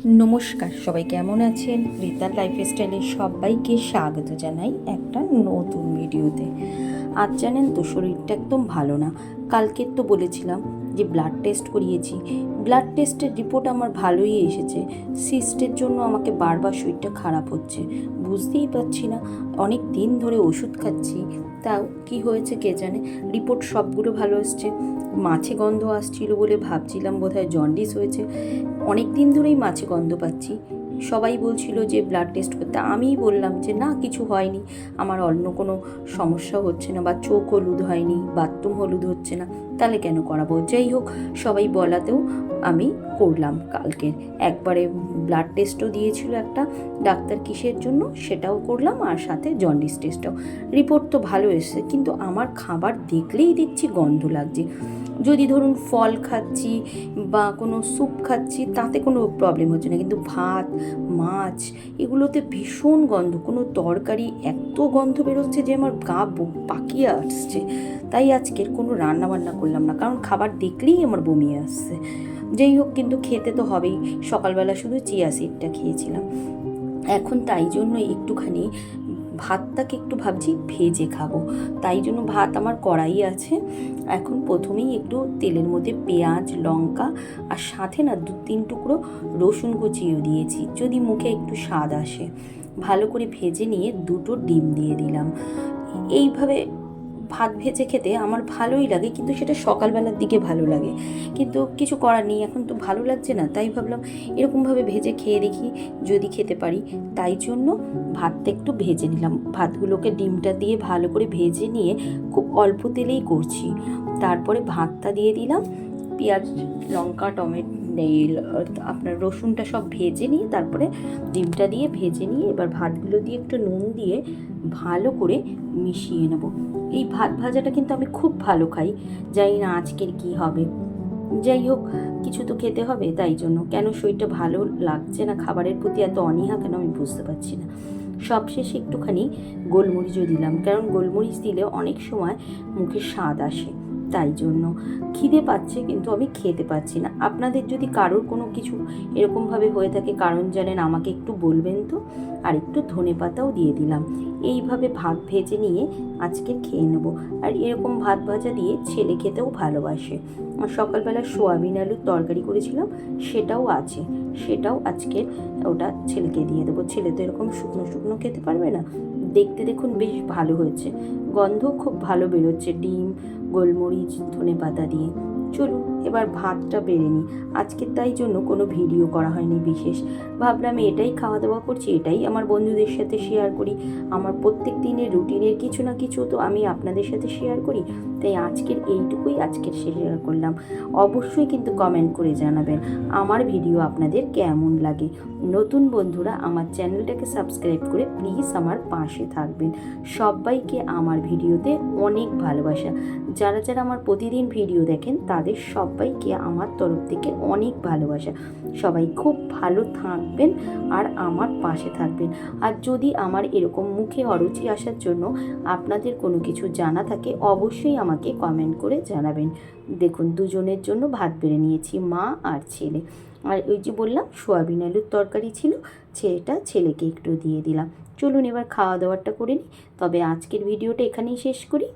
নমস্কার, সবাই কেমন আছেন? রিতার লাইফস্টাইলে সবাইকে স্বাগত জানাই একটা নতুন ভিডিওতে। আজ জানেন তো শরীরটা একদম ভালো না। কালকে তো বলেছিলাম যে ব্লাড টেস্ট করিয়েছি। ব্লাড টেস্টের রিপোর্ট আমার ভালোই এসেছে। সিস্টের জন্য আমাকে বারবার শরীরটা খারাপ হচ্ছে, বুঝতেই পারছি না। অনেক দিন ধরে ওষুধ খাচ্ছি, তাও কি হয়েছে কে জানে। রিপোর্ট সবগুলো ভালো এসছে। মাছে গন্ধ আসছিল বলে ভাবছিলাম বোধহয় জন্ডিস হয়েছে। অনেক দিন ধরেই মাছে গন্ধ পাচ্ছি। সবাই বলছিল যে ব্লাড টেস্ট করতে, আমিই বললাম যে না, কিছু হয়নি, আমার অন্য কোনো সমস্যা হচ্ছে না, বা চোখ হলুদ হয়নি, বাথরুম হলুদ হচ্ছে না, তাহলে কেন করাবো। যাই হোক, সবাই বলাতেও আমি করলাম। কালকে একবারে ব্লাড টেস্টও দিয়েছিল একটা ডাক্তার, কিসের জন্য সেটাও করলাম, আর সাথে জন্ডিস টেস্টটাও। রিপোর্ট তো ভালো এসেছে, কিন্তু আমার খাবার দেখলেই দেখছি গন্ধ লাগছে। যদি ধরুন ফল খাচ্ছি বা কোনো স্যুপ খাচ্ছি তাতে কোনো প্রবলেম হচ্ছে না, কিন্তু ভাত, মাছ এগুলোতে ভীষণ গন্ধ। কোনো তরকারি এত গন্ধ বেরোচ্ছে যে আমার গা পাকিয়ে আসছে। তাই আজকের কোনো রান্না বান্না করলাম না, কারণ খাবার দেখলেই আমার বমি আসছে। যাই হোক, কিন্তু খেতে তো হবেই। সকালবেলা শুধু চিয়া সিডটা খেয়েছিলাম। এখন তাই জন্য একটুখানি ভাতটাকে একটু ভাবছি ভেজে খাবো। তাই জন্য ভাত আমার কড়াই আছে। এখন প্রথমেই একটু তেলের মধ্যে পেঁয়াজ, লঙ্কা আর সাথে না 2-3 টুকরো রসুন কুচিও দিয়েছি, যদি মুখে একটু স্বাদ আসে। ভালো করে ভেজে নিয়ে 2টো ডিম দিয়ে দিলাম। এইভাবে ভাত ভেজে খেতে আমার ভালোই লাগে, কিন্তু সেটা সকালবেলার দিকে ভালো লাগে। কিন্তু কিছু করার নেই, এখন তো ভালো লাগছে না, তাই ভাবলাম এরকমভাবে ভেজে খেয়ে দেখি যদি খেতে পারি। তাই জন্য ভাতটা একটু ভেজে নিলাম। ভাতগুলোকে ডিমটা দিয়ে ভালো করে ভেজে নিয়ে খুব অল্প তেলেই করছি। তারপরে ভাতটা দিয়ে দিলাম, পেঁয়াজ, লঙ্কা, টমেটো, আপনার রসুনটা সব ভেজে নিয়ে তারপরে ডিমটা দিয়ে ভেজে নিয়ে এবার ভাতগুলো দিয়ে একটু নুন দিয়ে ভালো করে মিশিয়ে নেব। এই ভাত ভাজাটা কিন্তু আমি খুব ভালো খাই, জানি না আজকের কি হবে। যাই হোক, কিছু তো খেতে হবে, তাই জন্য কেন শরীরটা ভালো লাগছে না, খাবারের প্রতি এত অনীহা কেন আমি বুঝতে পারছি না। সবশেষে একটুখানি গোলমরিচও দিলাম, কারণ গোলমরিচ দিলে অনেক সময় মুখে স্বাদ আসে। তাই জন্য খিদে পাচ্ছে, কিন্তু আমি খেতে পাচ্ছি না। আপনাদের যদি কারোর কোনো কিছু এরকমভাবে হয়ে থাকে, কারণ জানেন, আমাকে একটু বলবেন তো। আর একটু ধনেপাতাও দিয়ে দিলাম। এইভাবে ভাত ভেজে নিয়ে আজকে খেয়ে নেব। আর এরকম ভাত ভাজা দিয়ে ছেলে খেতেও ভালোবাসে। আর সকালবেলা সোয়াবিন আলুর তরকারি করেছিলাম, সেটাও আছে, সেটাও আজকে ওটা ছেলেকে দিয়ে দেবো। ছেলে তো এরকম শুকনো শুকনো খেতে পারবে না। দেখতে দেখুন বেশ ভালো হয়েছে, গন্ধ খুব ভালো বেরোচ্ছে ডিম, গোলমরিচ, ধনেপাতা দিয়ে। চলুন এবার ভাতটা বেড়ে নিই। আজকে তাই জন্য কোনো ভিডিও করা হয়নি বিশেষ। ভাবলাম এটাই খাওয়া দাওয়া করছি, এটাই আমার বন্ধুদের সাথে শেয়ার করি। আমার প্রত্যেক দিনের রুটিনের কিছু না কিছু তো আমি আপনাদের সাথে শেয়ার করি। তাই আজকের এইটুকুই আজকের শেয়ার করলাম। অবশ্যই কিন্তু কমেন্ট করে জানাবেন আমার ভিডিও আপনাদের কেমন লাগে। নতুন বন্ধুরা আমার চ্যানেলটাকে সাবস্ক্রাইব করে প্লিজ আমার পাশে থাকবেন। সবাইকে আমার ভিডিওতে অনেক ভালোবাসা। যারা যারা আমার প্রতিদিন ভিডিও দেখেন তাদের সবাইকে আমার তরফ থেকে অনেক ভালোবাসা। সবাই খুব ভালো থাকবেন আর আমার পাশে থাকবেন। আর যদি আমার এরকম মুখে অরুচি আসার জন্য আপনাদের কোনো কিছু জানা থাকে, অবশ্যই আমাকে কমেন্ট করে জানাবেন। দেখুন, দুজনের জন্য ভাত বেড়ে নিয়েছি, মা আর ছেলে। আর ওই যে বললাম সোয়াবিন আলুর তরকারি ছিল, সেটা ছেলেকে একটু দিয়ে দিলাম। চলুন এবার খাওয়া দাওয়াটা করে নিই। তবে আজকের ভিডিওটা এখানেই শেষ করি।